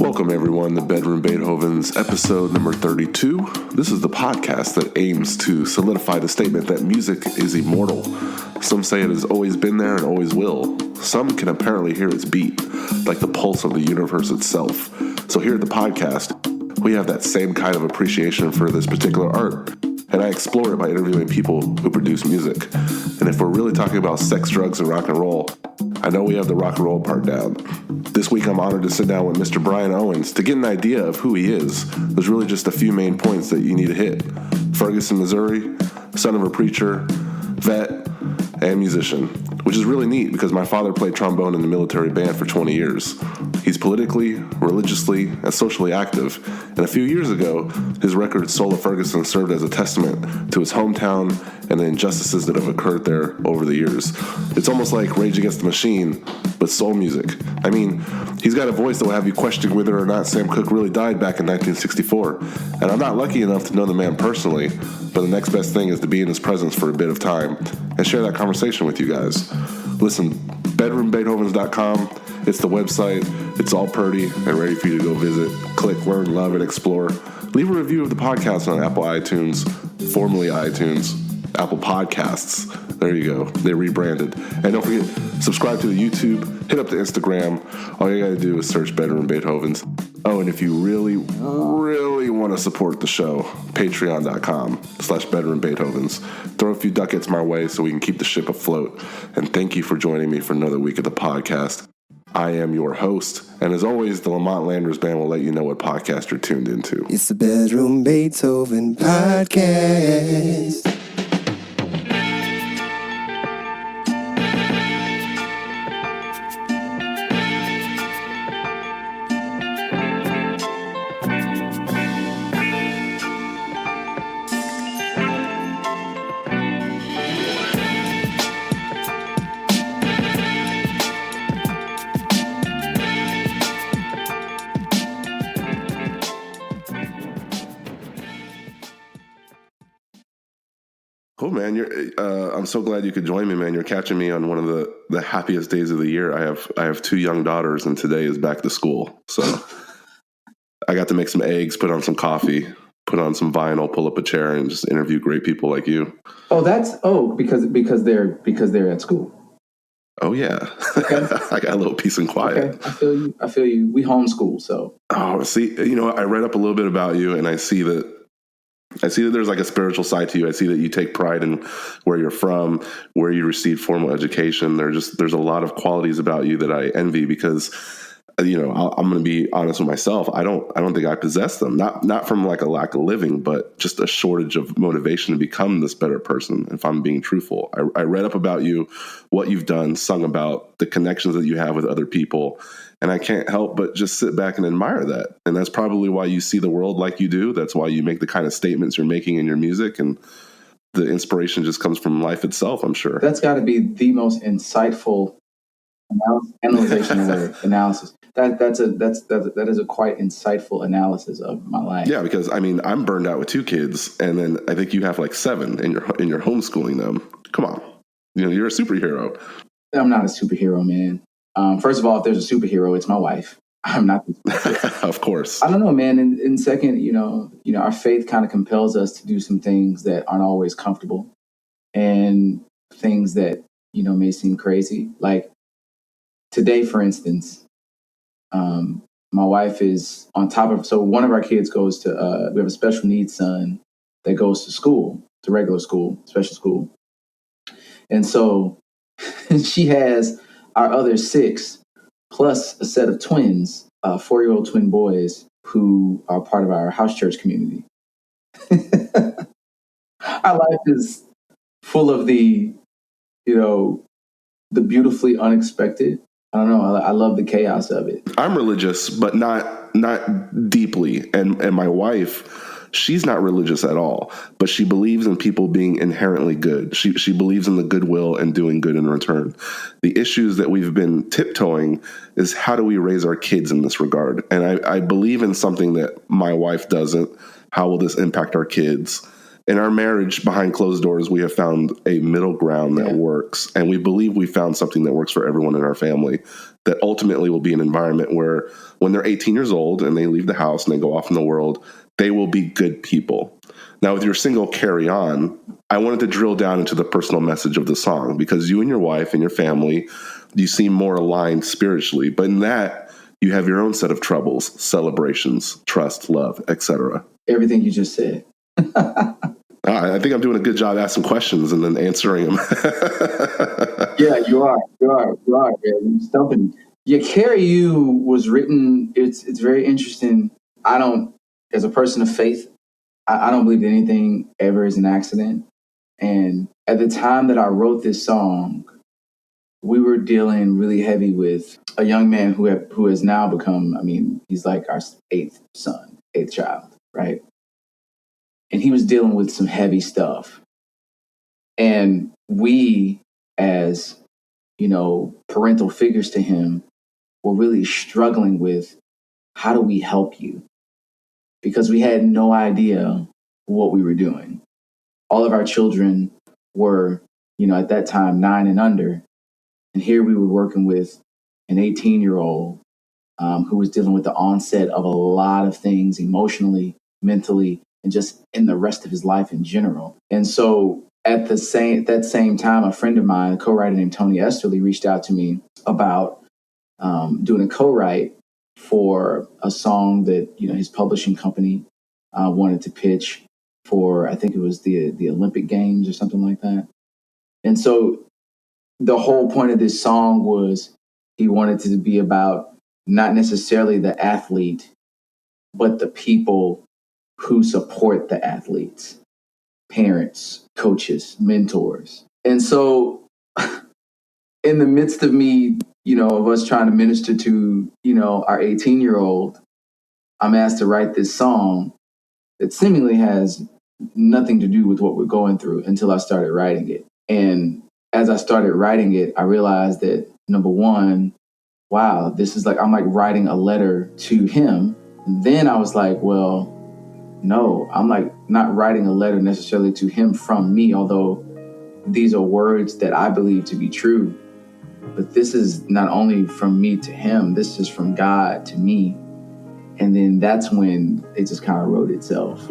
Welcome, everyone, to Bedroom Beethovens, episode number 32. This is the podcast that aims to solidify the statement that music is immortal. Some say it has always been there and always will. Some can apparently hear its beat, like the pulse of the universe itself. So here at the podcast, we have that same kind of appreciation for this particular art, and I explore it by interviewing people who produce music. And if we're really talking about sex, drugs, and rock and roll, I know we have the rock and roll part down. This week I'm honored to sit down with Mr. Brian Owens to get an idea of who he is. There's really just a few main points that you need to hit. Ferguson, Missouri, son of a preacher, vet, and musician, which is really neat because my father played trombone in the military band for 20 years. He's politically, religiously, and socially active, and a few years ago, his record Soul of Ferguson served as a testament to his hometown and the injustices that have occurred there over the years. It's almost like Rage Against the Machine, but soul music. I mean, he's got a voice that will have you questioning whether or not Sam Cooke really died back in 1964, and I'm not lucky enough to know the man personally, but the next best thing is to be in his presence for a bit of time and share that conversation with you guys. Listen, bedroombeethovens.com, it's the website, it's all purty and ready for you to go visit. Click, learn, love, and explore. Leave a review of the podcast on Apple iTunes, formerly iTunes, Apple Podcasts. There you go. They rebranded. And don't forget, subscribe to the YouTube, hit up the Instagram. All you gotta do is search Bedroom Beethovens. Oh, and if you really want to support the show, patreon.com/Bedroom Beethovens. Throw a few ducats my way so we can keep the ship afloat. And thank you for joining me for another week of the podcast. I am your host, and as always, the Lamont Landers Band will let you know what podcast you're tuned into. It's the Bedroom Beethoven Podcast. Cool, man. I'm so glad you could join me, man. You're catching me on one of the happiest days of the year. I have two young daughters, and today is back to school. So I got to make some eggs, put on some coffee, put on some vinyl, pull up a chair, and just interview great people like you. Because they're at school. Oh yeah, okay. I got a little peace and quiet. Okay. I feel you. We homeschool, so. Oh, see, I read up a little bit about you, and I see that there's like a spiritual side to you. I see that you take pride in where you're from, where you received formal education. There's a lot of qualities about you that I envy because, I'm going to be honest with myself. I don't think I possess them. Not from like a lack of living, but just a shortage of motivation to become this better person. If I'm being truthful, I read up about you, what you've done, sung about, the connections that you have with other people. And I can't help but just sit back and admire that. And that's probably why you see the world like you do. That's why you make the kind of statements you're making in your music. And the inspiration just comes from life itself, I'm sure. That's got to be the most insightful analysis. That is a quite insightful analysis of my life. Yeah, because I'm burned out with two kids, and then I think you have like 7, and you're homeschooling them. Come on, you're a superhero. I'm not a superhero, man. First of all, if there's a superhero, it's my wife. I'm not. Of course. I don't know, man. And second, our faith kind of compels us to do some things that aren't always comfortable, and things that may seem crazy. Like today, for instance, my wife is on top of. So one of our kids goes to. We have a special needs son that goes to school, to regular school, special school, and so she has our other 6, plus a set of twins, 4-year-old twin boys who are part of our house church community. Our life is full of the beautifully unexpected. I don't know. I love the chaos of it. I'm religious, but not deeply. And my wife, she's not religious at all, but she believes in people being inherently good. She believes in the goodwill and doing good in return. The issues that we've been tiptoeing is how do we raise our kids in this regard? And I believe in something that my wife doesn't. How will this impact our kids? In our marriage, behind closed doors, we have found a middle ground that works. And we believe we found something that works for everyone in our family. that ultimately will be an environment where when they're 18 years old and they leave the house and they go off in the world, they will be good people. Now, with your single Carry On, I wanted to drill down into the personal message of the song because you and your wife and your family, you seem more aligned spiritually. But in that, you have your own set of troubles, celebrations, trust, love, etc. Everything you just said. I think I'm doing a good job asking questions and then answering them. Yeah, you are, man. You're stumping. Yeah, Carry You was written. It's very interesting. I don't, as a person of faith, I don't believe that anything ever is an accident. And at the time that I wrote this song, we were dealing really heavy with a young man who has now become, I mean, he's like our eighth child, right? And he was dealing with some heavy stuff. And we, as, parental figures to him, were really struggling with how do we help you? Because we had no idea what we were doing. All of our children were, at that time, 9 and under. And here we were working with an 18-year-old who was dealing with the onset of a lot of things emotionally, mentally, and just in the rest of his life in general. And so at that same time, a friend of mine, a co-writer named Tony Esterly, reached out to me about doing a co-write for a song that his publishing company wanted to pitch for. I think it was the Olympic Games or something like that. And so the whole point of this song was he wanted it to be about not necessarily the athlete, but the people who support the athletes, parents, coaches, mentors. And so in the midst of me, of us trying to minister to, our 18-year-old, I'm asked to write this song that seemingly has nothing to do with what we're going through until I started writing it. And as I started writing it, I realized that, number one, wow, this is like, I'm like writing a letter to him. And then I was like, well, no, I'm like not writing a letter necessarily to him from me, although these are words that I believe to be true. But this is not only from me to him, this is from God to me. And then that's when it just kind of wrote itself.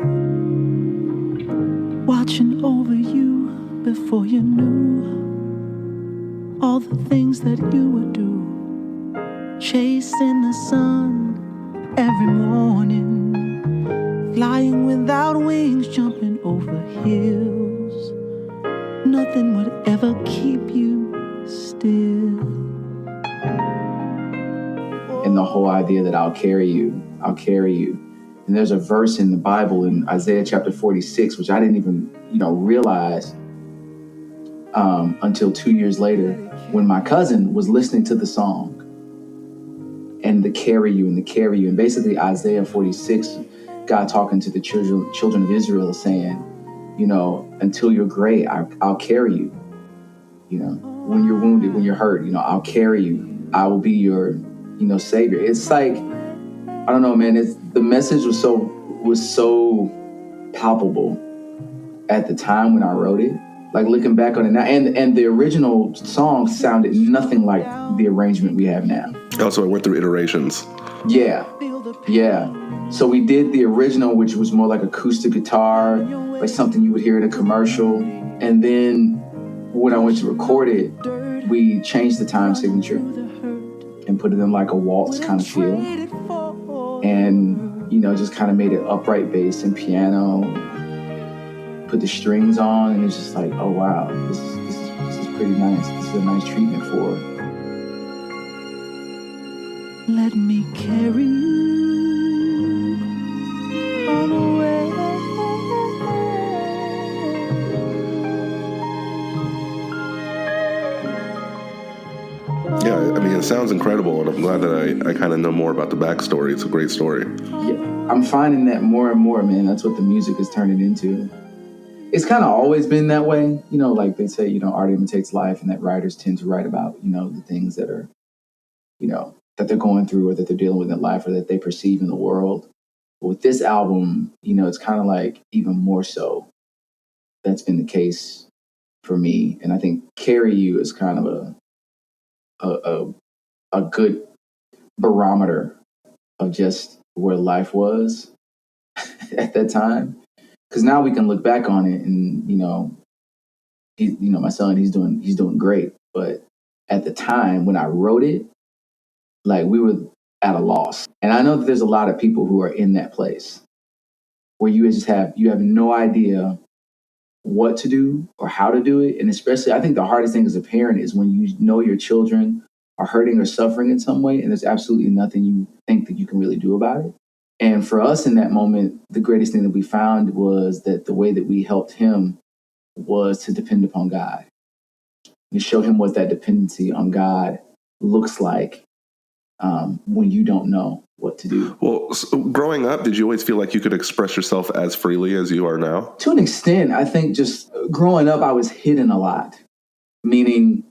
Watching over you before you knew all the things that you would do. Chasing the sun every morning, flying without wings, jumping over hills. Nothing would ever keep you still. And the whole idea that I'll carry you. And there's a verse in the Bible in Isaiah chapter 46, which I didn't even, realize until 2 years later when my cousin was listening to the song and the carry you. And basically Isaiah 46, God talking to the children of Israel saying, until you're gray, I'll carry you. When you're wounded, when you're hurt, I'll carry you. I will be your, savior. It's like, I don't know, man. The message was so palpable at the time when I wrote it. Like looking back on it now, and the original song sounded nothing like the arrangement we have now. Also, it went through iterations. Yeah. So we did the original, which was more like acoustic guitar, like something you would hear in a commercial. And then when I went to record it, we changed the time signature and put it in like a waltz kind of feel. And, just kind of made it upright bass and piano, put the strings on, and it's just like, oh wow, this is pretty nice. This is a nice treatment for it. Let me carry you on the way. Yeah, I mean, it sounds incredible, and I'm glad that I kind of know more about the backstory. It's a great story. Yeah, I'm finding that more and more, man. That's what the music is turning into. It's kind of always been that way. Like they say, art imitates life, and that writers tend to write about, the things that are, that they're going through or that they're dealing with in life or that they perceive in the world. But with this album, it's kind of like even more so. That's been the case for me. And I think Carry You is kind of a a good barometer of just where life was at that time. Because now we can look back on it and, my son, he's doing great. But at the time when I wrote it, like we were at a loss. And I know that there's a lot of people who are in that place where you have no idea what to do or how to do it. And especially, I think the hardest thing as a parent is when you know your children are hurting or suffering in some way, and there's absolutely nothing you think that you can really do about it. And for us in that moment, the greatest thing that we found was that the way that we helped him was to depend upon God, to show him what that dependency on God looks like when you don't know what to do. Well, so growing up, did you always feel like you could express yourself as freely as you are now? To an extent, I think just growing up, I was hidden a lot, meaning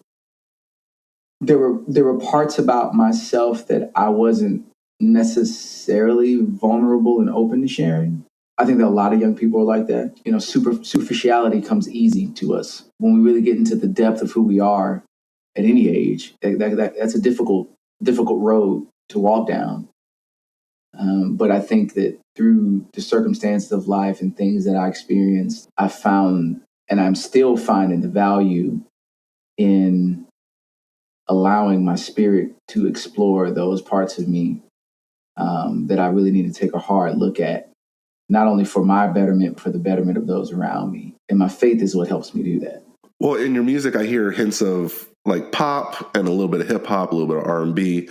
there were parts about myself that I wasn't necessarily vulnerable and open to sharing. I think that a lot of young people are like that. Superficiality comes easy to us. When we really get into the depth of who we are at any age, that's a difficult road to walk down. But I think that through the circumstances of life and things that I experienced, I found, and I'm still finding, the value in allowing my spirit to explore those parts of me that I really need to take a hard look at, not only for my betterment, but for the betterment of those around me. And my faith is what helps me do that. Well, in your music, I hear hints of like pop and a little bit of hip hop, a little bit of R&B,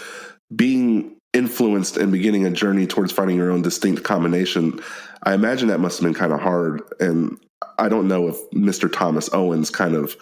being influenced and beginning a journey towards finding your own distinct combination. I imagine that must have been kind of hard. And I don't know if Mr. Thomas Owens kind of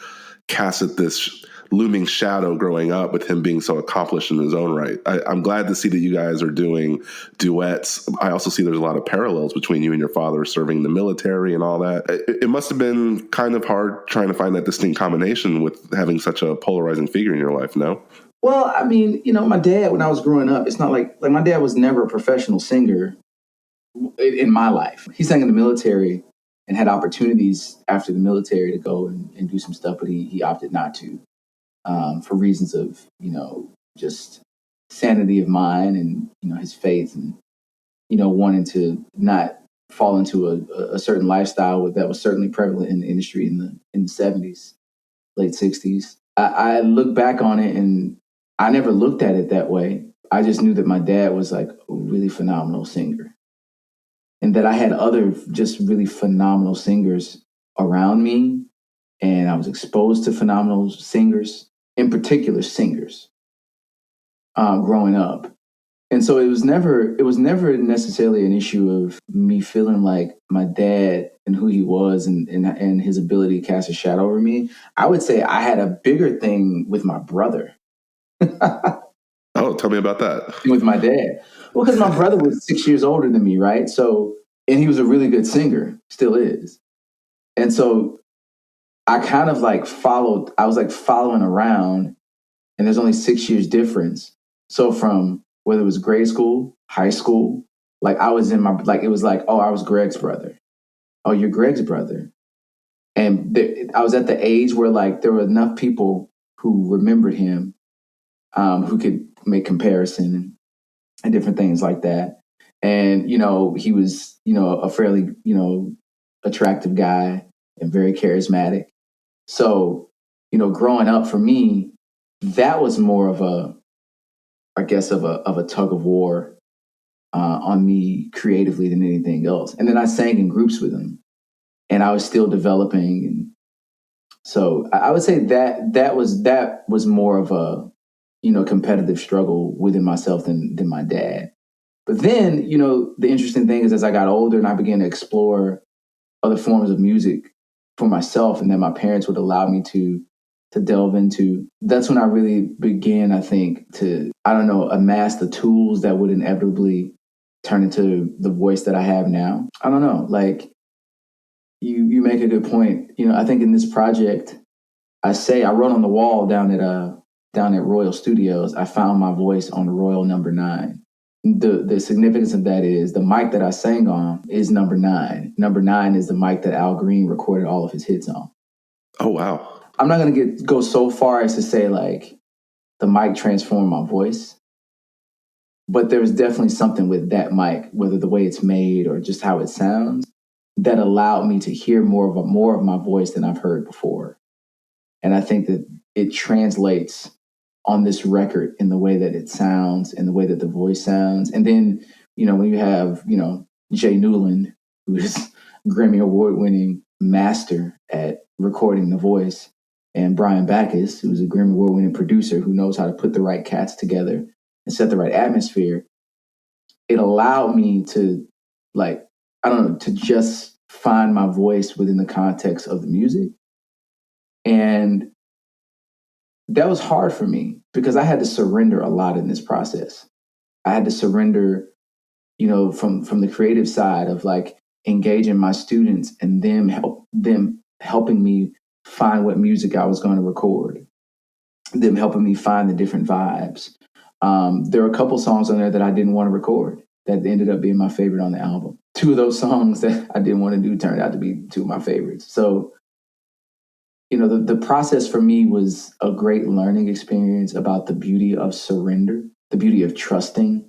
casted this looming shadow growing up with him being so accomplished in his own right. I'm glad to see that you guys are doing duets. I also see there's a lot of parallels between you and your father serving in the military and all that. It must have been kind of hard trying to find that distinct combination with having such a polarizing figure in your life, no? Well, I mean, my dad, when I was growing up, it's not like my dad was never a professional singer in my life. He sang in the military and had opportunities after the military to go and do some stuff, but he opted not to. For reasons of, just sanity of mind and, his faith and, wanting to not fall into a certain lifestyle that was certainly prevalent in the industry in the 70s, late 60s. I look back on it and I never looked at it that way. I just knew that my dad was like a really phenomenal singer and that I had other just really phenomenal singers around me. And I was exposed to phenomenal singers, in particular singers, growing up. And so it was never necessarily an issue of me feeling like my dad and who he was and his ability to cast a shadow over me. I would say I had a bigger thing with my brother. Oh, tell me about that. With my dad. Well, because my brother was 6 years older than me, right? So, and he was a really good singer, still is. And so I kind of I was following around, and there's only 6 years difference. So from whether it was grade school, high school, I was in it was like, oh, I was Greg's brother. Oh, you're Greg's brother. And I was at the age where there were enough people who remembered him, who could make comparison and different things like that. And, he was, a fairly, attractive guy and very charismatic. So, growing up for me, that was more of a tug of war on me creatively than anything else. And then I sang in groups with him and I was still developing. And so I would say that was more of a, competitive struggle within myself than my dad. But then, the interesting thing is as I got older and I began to explore other forms of music for myself and that my parents would allow me to delve into, that's when I really began, I think, to, amass the tools that would inevitably turn into the voice that I have now. I don't know, you make a good point. I think in this project, I wrote on the wall down at Royal Studios, I found my voice on Royal number 9. The significance of that is the mic that I sang on is number 9. Number 9 is the mic that Al Green recorded all of his hits on. Oh, wow. I'm not going to go so far as to say the mic transformed my voice. But there was definitely something with that mic, whether the way it's made or just how it sounds, that allowed me to hear more of my voice than I've heard before. And I think that it translates on this record in the way that it sounds, in the way that the voice sounds. And then, when you have, Jay Newland, who is Grammy Award-winning master at recording the voice, and Brian Backus, who's a Grammy Award-winning producer who knows how to put the right cats together and set the right atmosphere, it allowed me to, to just find my voice within the context of the music. And that was hard for me because I had to surrender a lot in this process. I had to surrender, from the creative side of engaging my students and them helping me find what music I was going to record, them helping me find the different vibes. There were a couple songs on there that I didn't want to record that ended up being my favorite on the album. Two of those songs that I didn't want to do turned out to be two of my favorites. So, the process for me was a great learning experience about the beauty of surrender, the beauty of trusting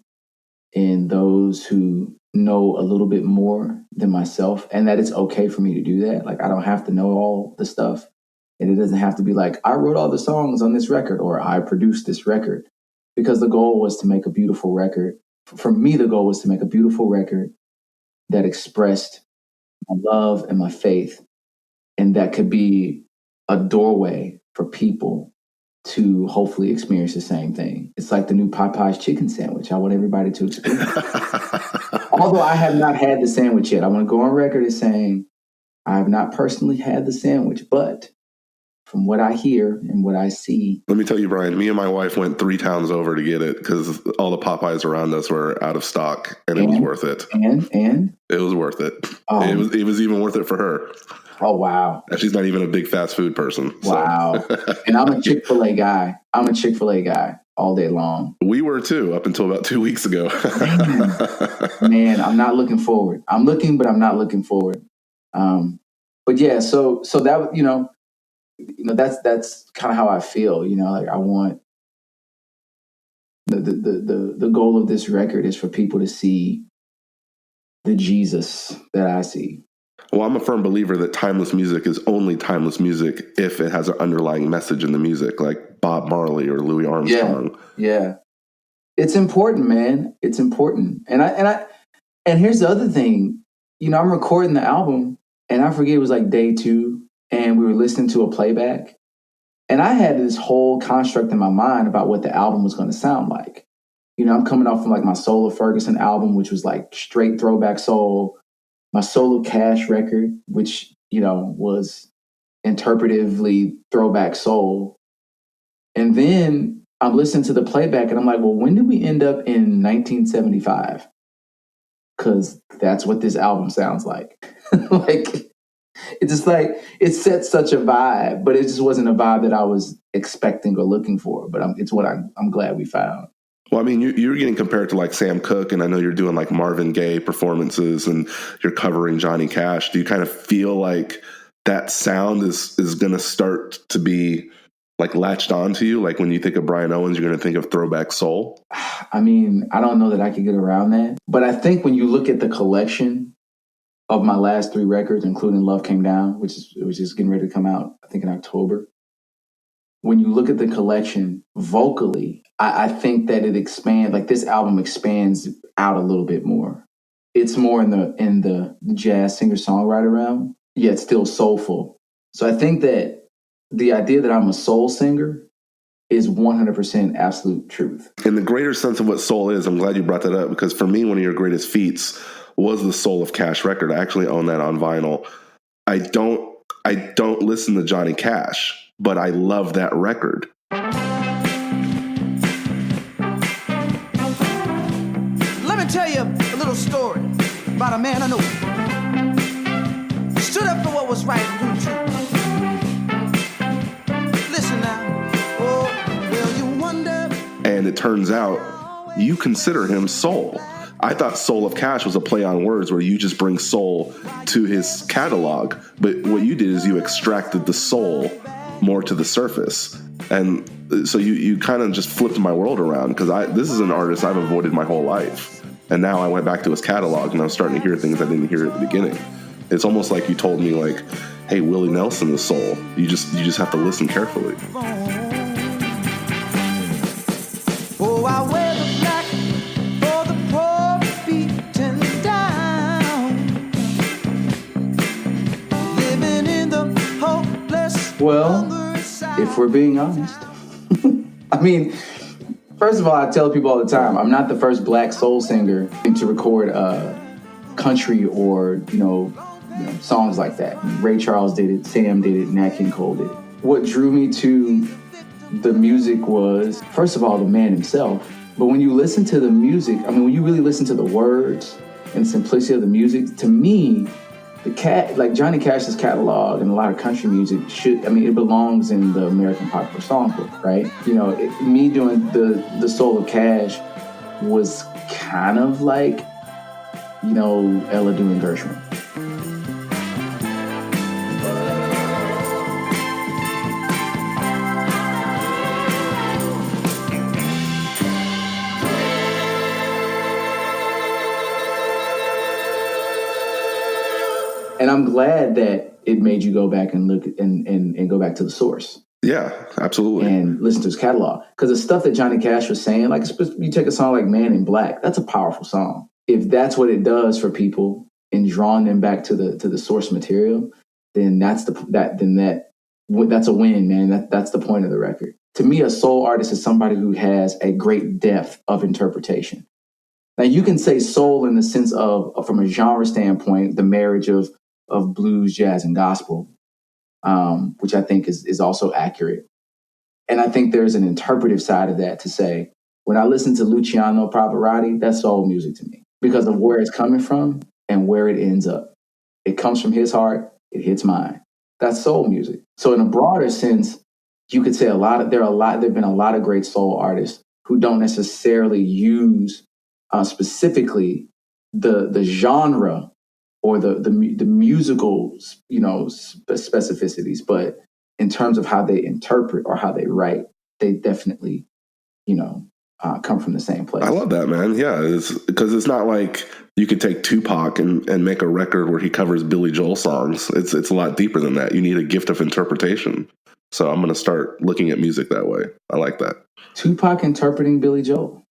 in those who know a little bit more than myself, and that it's okay for me to do that. I don't have to know all the stuff, and it doesn't have to be I wrote all the songs on this record or I produced this record, because the goal was to make a beautiful record. For me, the goal was to make a beautiful record that expressed my love and my faith, and that could be a doorway for people to hopefully experience the same thing. It's like the new Popeyes chicken sandwich. I want everybody to experience. Although I have not had the sandwich yet. I want to go on record as saying I have not personally had the sandwich, but from what I hear and what I see. Let me tell you, Brian, me and my wife went 3 towns over to get it because all the Popeyes around us were out of stock, and it was worth it. And? It was worth it. It was even worth it for her. Oh, wow. And she's not even a big fast food person. So. Wow. And I'm a Chick-fil-A guy. All day long. We were too, up until about 2 weeks ago. Man, I'm not looking forward. I'm looking, but I'm not looking forward. But yeah, so that, that's kind of how I feel. I want the goal of this record is for people to see the Jesus that I see. Well, I'm a firm believer that timeless music is only timeless music if it has an underlying message in the music, like Bob Marley or Louis Armstrong. Yeah. It's important, man. It's important. And here's the other thing. I'm recording the album, and I forget it was day 2, and we were listening to a playback. And I had this whole construct in my mind about what the album was going to sound like. I'm coming off from my solo Ferguson album, which was straight throwback soul. My solo Cash record, which, was interpretively throwback soul. And then I'm listening to the playback and I'm like, well, when did we end up in 1975? Because that's what this album sounds like. It's just it set such a vibe, but it just wasn't a vibe that I was expecting or looking for. But it's what I'm glad we found. Well, I mean, you're getting compared to Sam Cooke, and I know you're doing Marvin Gaye performances, and you're covering Johnny Cash. Do you kind of feel like that sound is going to start to be latched onto you? When you think of Brian Owens, you're going to think of throwback soul? I mean, I don't know that I could get around that. But I think when you look at the collection of my last 3 records, including Love Came Down, which is getting ready to come out, I think in October. When you look at the collection vocally, I think that it expands, this album expands out a little bit more. It's more in the jazz singer-songwriter realm, yet still soulful. So I think that the idea that I'm a soul singer is 100% absolute truth. In the greater sense of what soul is, I'm glad you brought that up, because for me, one of your greatest feats was the Soul of Cash record. I actually own that on vinyl. I don't listen to Johnny Cash, but I love that record. Let me tell you a little story about a man I know. He stood up for what was right and true. Listen now. Oh, will you wonder? And it turns out you consider him soul. I thought Soul of Cash was a play on words where you just bring soul to his catalog. But what you did is you extracted the soul more to the surface. And so you kind of just flipped my world around, because this is an artist I've avoided my whole life. And now I went back to his catalog and I'm starting to hear things I didn't hear at the beginning. It's almost like you told me, like, hey, Willie Nelson is soul. You just have to listen carefully. Oh, I wear the black for the poor beaten down, living in the hopeless. Well, if we're being honest, I mean, first of all, I tell people all the time, I'm not the first black soul singer to record country or, songs like that. Ray Charles did it, Sam did it, Nat King Cole did it. What drew me to the music was, first of all, the man himself. But when you listen to the music, I mean, when you really listen to the words and the simplicity of the music, to me, like Johnny Cash's catalog and a lot of country music it belongs in the American Popular Songbook, right? Me doing the Soul of Cash was kind of like, Ella doing Gershwin. And I'm glad that it made you go back and look and go back to the source. Yeah, absolutely. And listen to his catalog. Because the stuff that Johnny Cash was saying, like you take a song like Man in Black, that's a powerful song. If that's what it does for people in drawing them back to the source material, then that's a win, man. That's the point of the record. To me, a soul artist is somebody who has a great depth of interpretation. Now, you can say soul in the sense of, from a genre standpoint, the marriage of blues, jazz, and gospel, which I think is also accurate. And I think there's an interpretive side of that to say, when I listen to Luciano Pavarotti, that's soul music to me because of where it's coming from and where it ends up. It comes from his heart, it hits mine. That's soul music. So in a broader sense, you could say there have been a lot of great soul artists who don't necessarily use specifically the genre or the musical, specificities, but in terms of how they interpret or how they write, they definitely, come from the same place. I love that, man. Yeah, because it's not like you could take Tupac and make a record where he covers Billy Joel songs. It's a lot deeper than that. You need a gift of interpretation. So I'm going to start looking at music that way. I like that. Tupac interpreting Billy Joel.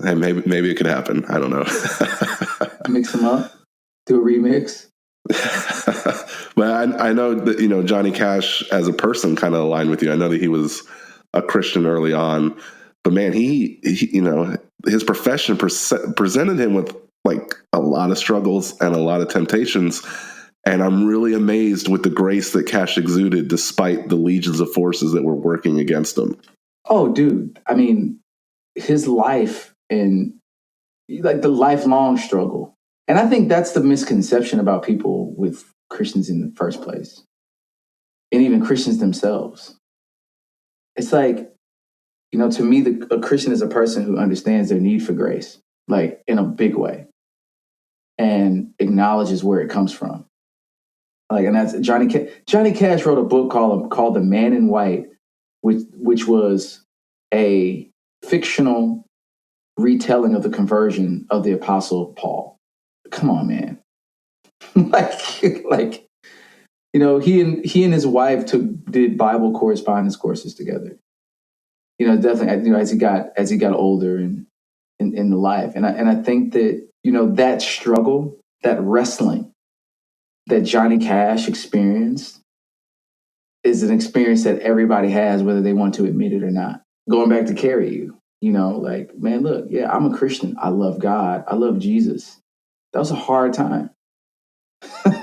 Hey, maybe it could happen. I don't know. Mix them up. Do a remix. But I know that, Johnny Cash as a person kind of aligned with you. I know that he was a Christian early on, but man, he his profession presented him with like a lot of struggles and a lot of temptations. And I'm really amazed with the grace that Cash exuded despite the legions of forces that were working against him. Oh, dude. I mean, his life and like the lifelong struggle. And I think that's the misconception about people with Christians in the first place. And even Christians themselves. It's like, to me, a Christian is a person who understands their need for grace, like in a big way, and acknowledges where it comes from. Like, and that's Johnny Cash wrote a book called The Man in White, which was a fictional retelling of the conversion of the Apostle Paul. Come on, man. He and his wife did Bible correspondence courses together. Definitely, as he got older and in the life. And I think that, that struggle, that wrestling that Johnny Cash experienced is an experience that everybody has, whether they want to admit it or not. Going back to Carry You, man, look, yeah, I'm a Christian. I love God. I love Jesus. That was a hard time.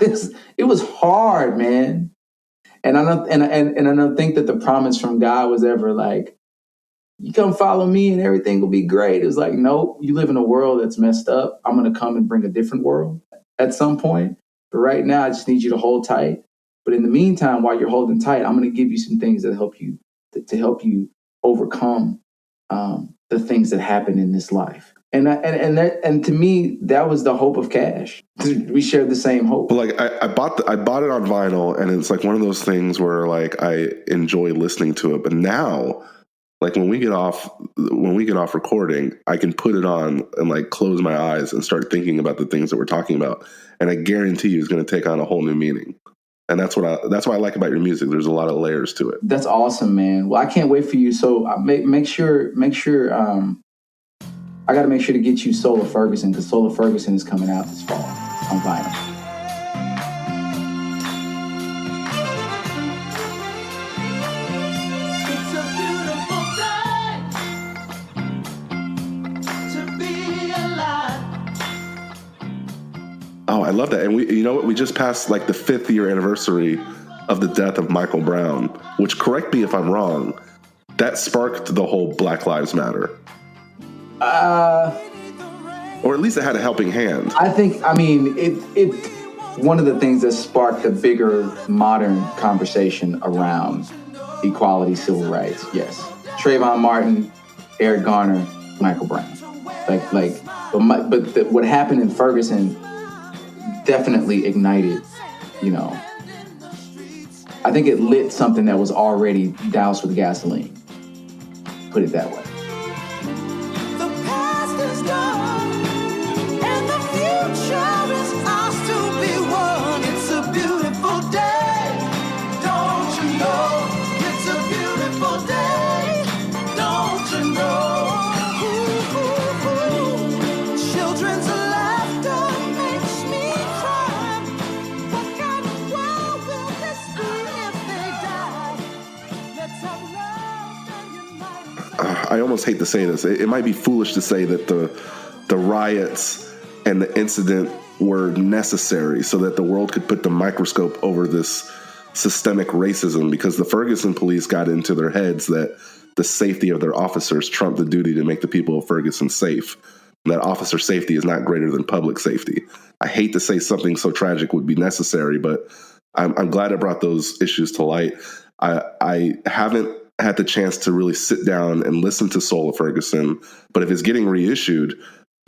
It was hard, man. And I don't think that the promise from God was ever like, you come follow me and everything will be great. It was like, nope, you live in a world that's messed up. I'm going to come and bring a different world at some point. But right now, I just need you to hold tight. But in the meantime, while you're holding tight, I'm going to give you some things that help you to help you overcome the things that happen in this life. And to me, that was the hope of Cash. We shared the same hope. But like I bought it on vinyl, and it's like one of those things where like I enjoy listening to it. But now, like when we get off recording, I can put it on and like close my eyes and start thinking about the things that we're talking about, and I guarantee you, it's going to take on a whole new meaning. And that's what I like about your music. There's a lot of layers to it. That's awesome, man. Well, I can't wait for you. So make sure. I got to make sure to get you Soul of Ferguson, because Soul of Ferguson is coming out this fall on vinyl. It's a beautiful day to be alive. Oh, I love that. And you know what? We just passed like the 5th year anniversary of the death of Michael Brown, which, correct me if I'm wrong, that sparked the whole Black Lives Matter. Or at least it had a helping hand. I mean, it one of the things that sparked the bigger modern conversation around equality, civil rights. Yes, Trayvon Martin, Eric Garner, Michael Brown. What happened in Ferguson definitely ignited. I think it lit something that was already doused with gasoline. Put it that way. I almost hate to say this. It might be foolish to say that the riots and the incident were necessary so that the world could put the microscope over this systemic racism, because the Ferguson police got into their heads that the safety of their officers trumped the duty to make the people of Ferguson safe. And that officer safety is not greater than public safety. I hate to say something so tragic would be necessary, but I'm glad it brought those issues to light. I haven't had the chance to really sit down and listen to Soul of Ferguson, but if it's getting reissued,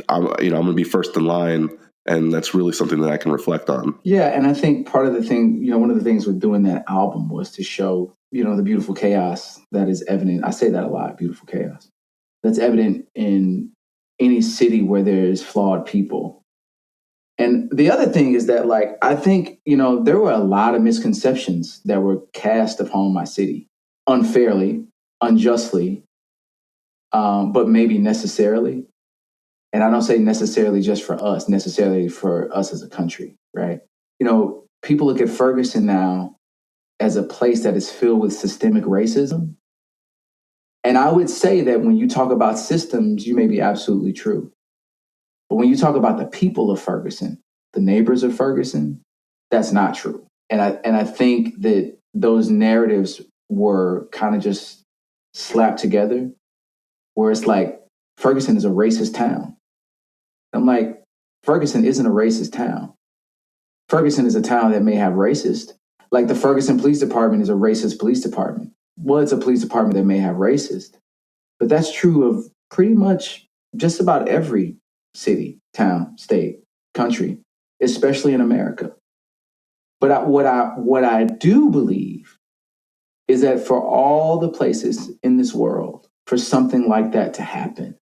I'm going to be first in line, and that's really something that I can reflect on. Yeah, and I think part of the thing, one of the things with doing that album was to show, the beautiful chaos that is evident. I say that a lot, beautiful chaos. That's evident in any city where there's flawed people. And the other thing is that, like, I think, there were a lot of misconceptions that were cast upon my city. Unfairly, unjustly, but maybe necessarily. And I don't say necessarily just for us, necessarily for us as a country, right? People look at Ferguson now as a place that is filled with systemic racism. And I would say that when you talk about systems, you may be absolutely true. But when you talk about the people of Ferguson, the neighbors of Ferguson, that's not true. And I think that those narratives were kind of just slapped together, where it's like, Ferguson is a racist town. I'm like, Ferguson isn't a racist town. Ferguson is a town that may have racist. Like the Ferguson Police Department is a racist police department. Well, it's a police department that may have racist. But that's true of pretty much just about every city, town, state, country, especially in America. But what I do believe is that for all the places in this world, for something like that to happen,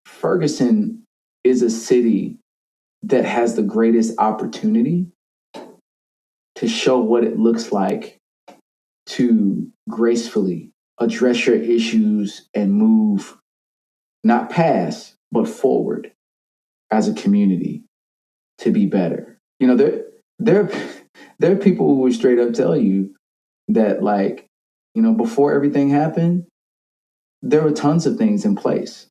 Ferguson is a city that has the greatest opportunity to show what it looks like to gracefully address your issues and move not past, but forward as a community to be better. There are people who would straight up tell you that, like, before everything happened, there were tons of things in place.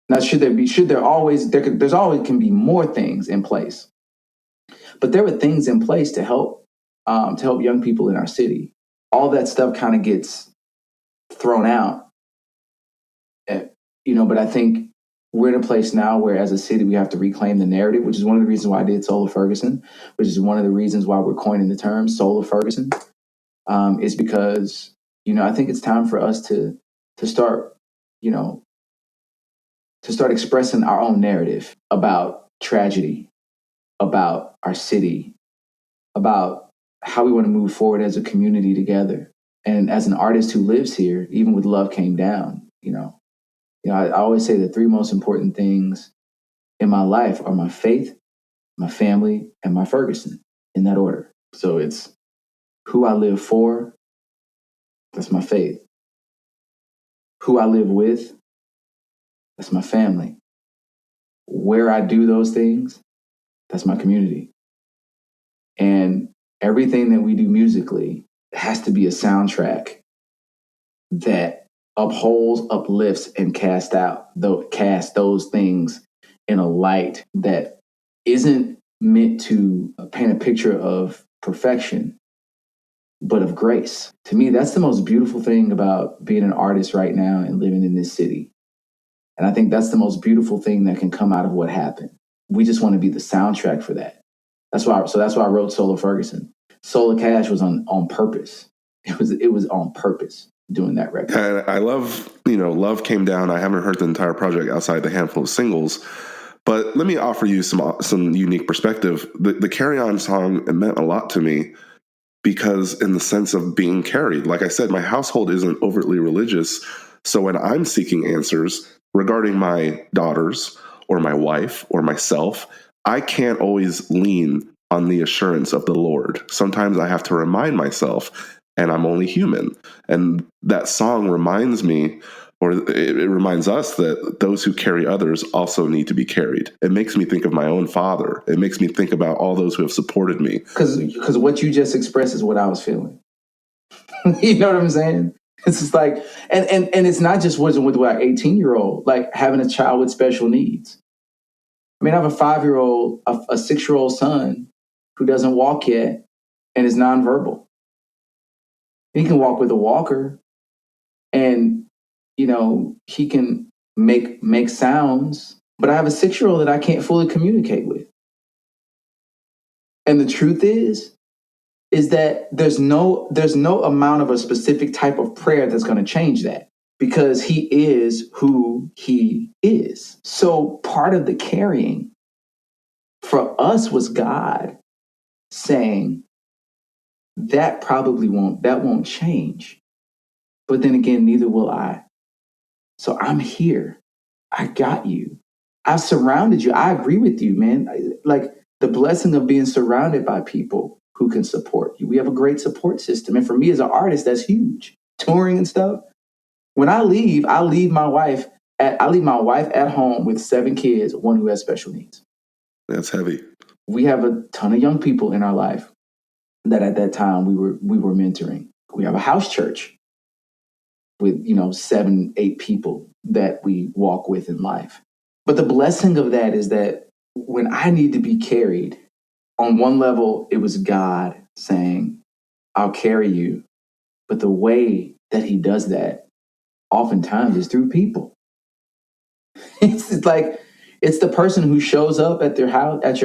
Now, there's always can be more things in place, but there were things in place to help young people in our city. All that stuff kind of gets thrown out, but I think we're in a place now where, as a city, we have to reclaim the narrative, which is one of the reasons why I did Soul of Ferguson, which is one of the reasons why we're coining the term Soul of Ferguson, is because, I think it's time for us to start, to start expressing our own narrative about tragedy, about our city, about how we want to move forward as a community together. And as an artist who lives here, even with Love Came Down, I always say the three most important things in my life are my faith, my family, and my Ferguson, in that order. So it's who I live for, that's my faith. Who I live with, that's my family. Where I do those things, that's my community. And everything that we do musically has to be a soundtrack that upholds, uplifts, and cast those things in a light that isn't meant to paint a picture of perfection, but of grace. To me, that's the most beautiful thing about being an artist right now and living in this city. And I think that's the most beautiful thing that can come out of what happened. We just want to be the soundtrack for that. That's why I wrote Solar Ferguson. Solar Cash was on purpose. It was on purpose doing that record. And I love, Love Came Down. I haven't heard the entire project outside the handful of singles, but let me offer you some unique perspective. The Carry On song, it meant a lot to me because in the sense of being carried. Like I said, my household isn't overtly religious. So when I'm seeking answers regarding my daughters or my wife or myself, I can't always lean on the assurance of the Lord. Sometimes I have to remind myself, and I'm only human. And that song reminds me, or it reminds us, that those who carry others also need to be carried. It makes me think of my own father. It makes me think about all those who have supported me. Because what you just expressed is what I was feeling. You know what I'm saying? It's just like, and it's not just with an 18-year-old, like having a child with special needs. I mean, I have a 5-year-old, a 6-year-old son who doesn't walk yet and is nonverbal. He can walk with a walker, and he can make sounds, but I have a 6-year-old that I can't fully communicate with. And the truth is that there's no amount of a specific type of prayer that's going to change that, because he is who he is. So part of the carrying for us was God saying that won't change. But then again, neither will I. So I'm here. I got you. I've surrounded you. I agree with you, man. Like the blessing of being surrounded by people who can support you. We have a great support system. And for me as an artist, that's huge. Touring and stuff. When I leave my wife at home with 7 kids, one who has special needs. That's heavy. We have a ton of young people in our life that at that time we were mentoring. We have a house church with 7, 8 people that we walk with in life. But the blessing of that is that when I need to be carried, on one level, it was God saying, I'll carry you. But the way that he does that oftentimes is through people. It's like, it's the person who shows up at your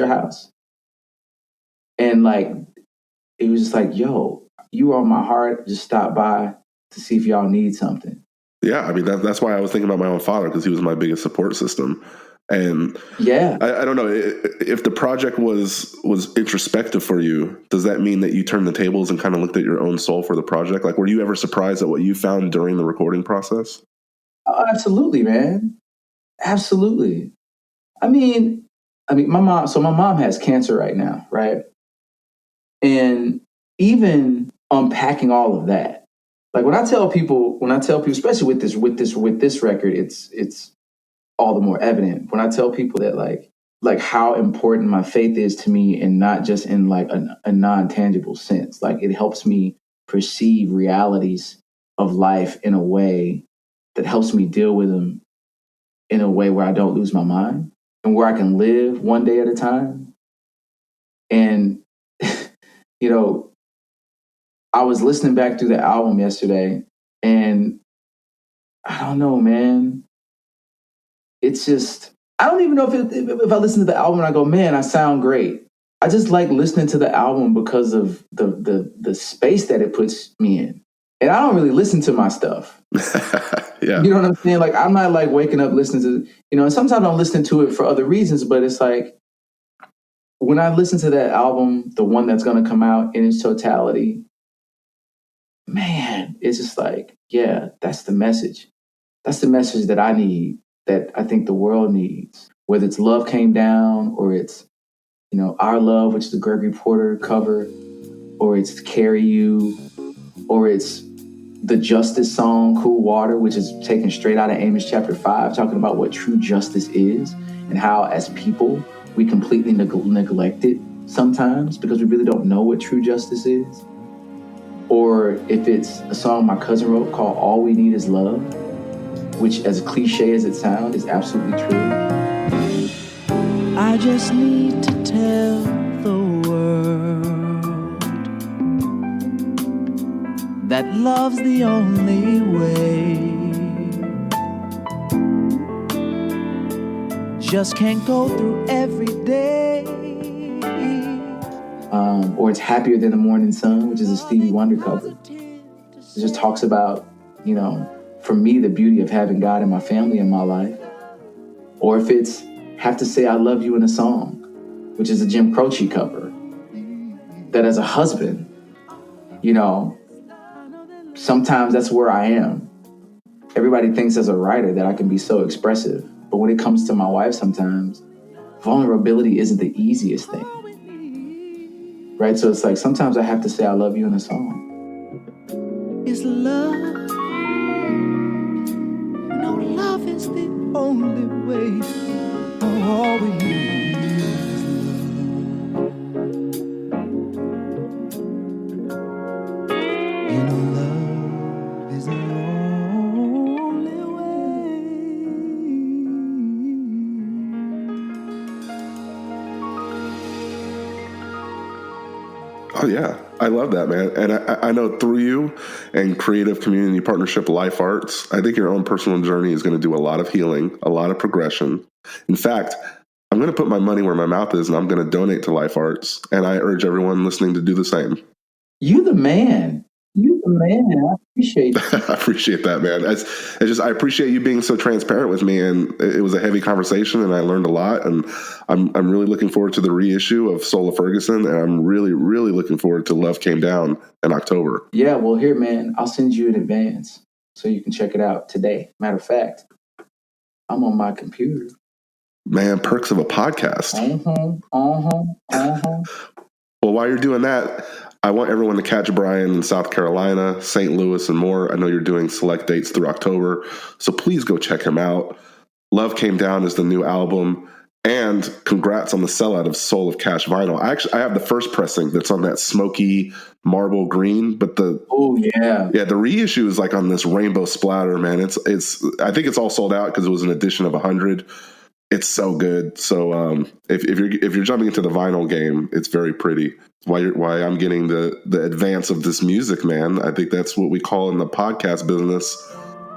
house. And like, it was just like, yo, you are on my heart. Just stop by to see if y'all need something. Yeah, I mean, that's why I was thinking about my own father, because he was my biggest support system. And yeah, I don't know, if the project was introspective for you, does that mean that you turned the tables and kind of looked at your own soul for the project? Like, were you ever surprised at what you found during the recording process? Oh, absolutely, man. Absolutely. I mean, my mom has cancer right now, right? And even unpacking all of that, like when I tell people, especially with this record, it's all the more evident when I tell people that like how important my faith is to me, and not just in like a non-tangible sense. Like it helps me perceive realities of life in a way that helps me deal with them in a way where I don't lose my mind and where I can live one day at a time. And, I was listening back through the album yesterday, and I don't know, man. It's just, I don't even know if I listen to the album and I go, man, I sound great. I just like listening to the album because of the space that it puts me in. And I don't really listen to my stuff. Yeah. Yeah. You know what I'm saying? Like, I'm not like waking up listening to, and sometimes I'm listening to it for other reasons, but it's like, when I listen to that album, the one that's going to come out in its totality, man, it's just like, yeah, that's the message. That's the message that I need, that I think the world needs. Whether it's Love Came Down, or it's, Our Love, which is the Gregory Porter cover, or it's Carry You, or it's the Justice song, Cool Water, which is taken straight out of Amos chapter 5, talking about what true justice is and how, as people, we completely neglect it sometimes because we really don't know what true justice is. Or if it's a song my cousin wrote called All We Need Is Love, which, as cliche as it sounds, is absolutely true. I just need to tell the world that love's the only way. Just can't go through every day. Or it's Happier Than the Morning Sun, which is a Stevie Wonder cover. It just talks about, for me, the beauty of having God and my family in my life. Or if it's Have to Say I Love You in a Song, which is a Jim Croce cover, that as a husband, sometimes that's where I am. Everybody thinks as a writer that I can be so expressive, but when it comes to my wife, sometimes vulnerability isn't the easiest thing. Right? So it's like, sometimes I have to say I love you in a song. It's love. Love is the only way. All we need is love. Love is the only way. Oh, yeah. I love that, man. And I know through you and creative community partnership Life Arts, I think your own personal journey is going to do a lot of healing, a lot of progression. In fact, I'm going to put my money where my mouth is, and I'm going to donate to Life Arts. And I urge everyone listening to do the same. You the man. You the man. I appreciate it. I appreciate that, man. I appreciate you being so transparent with me, and it was a heavy conversation, and I learned a lot. And I'm really looking forward to the reissue of Soul of Ferguson, and I'm really, really looking forward to Love Came Down in October. Yeah, well, here, man, I'll send you in advance so you can check it out today. Matter of fact, I'm on my computer. Man, perks of a podcast. Well, while you're doing that, I want everyone to catch Brian in South Carolina, St. Louis, and more. I know you're doing select dates through October, so please go check him out. Love Came Down is the new album, and congrats on the sellout of Soul of Cash vinyl. I have the first pressing that's on that smoky marble green, but the reissue is like on this rainbow splatter, man. It's I think it's all sold out because it was an edition of 100. It's so good. So if you're jumping into the vinyl game, it's very pretty. Why I'm getting the advance of this music, man. I think that's what we call in the podcast business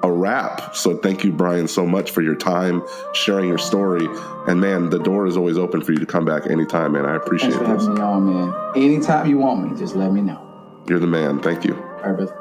a wrap. So thank you, Brian, so much for your time, sharing your story. And man, the door is always open for you to come back anytime, man. I appreciate this. Thanks for having me on, man. Anytime you want me, just let me know. You're the man. Thank you. All right, brother.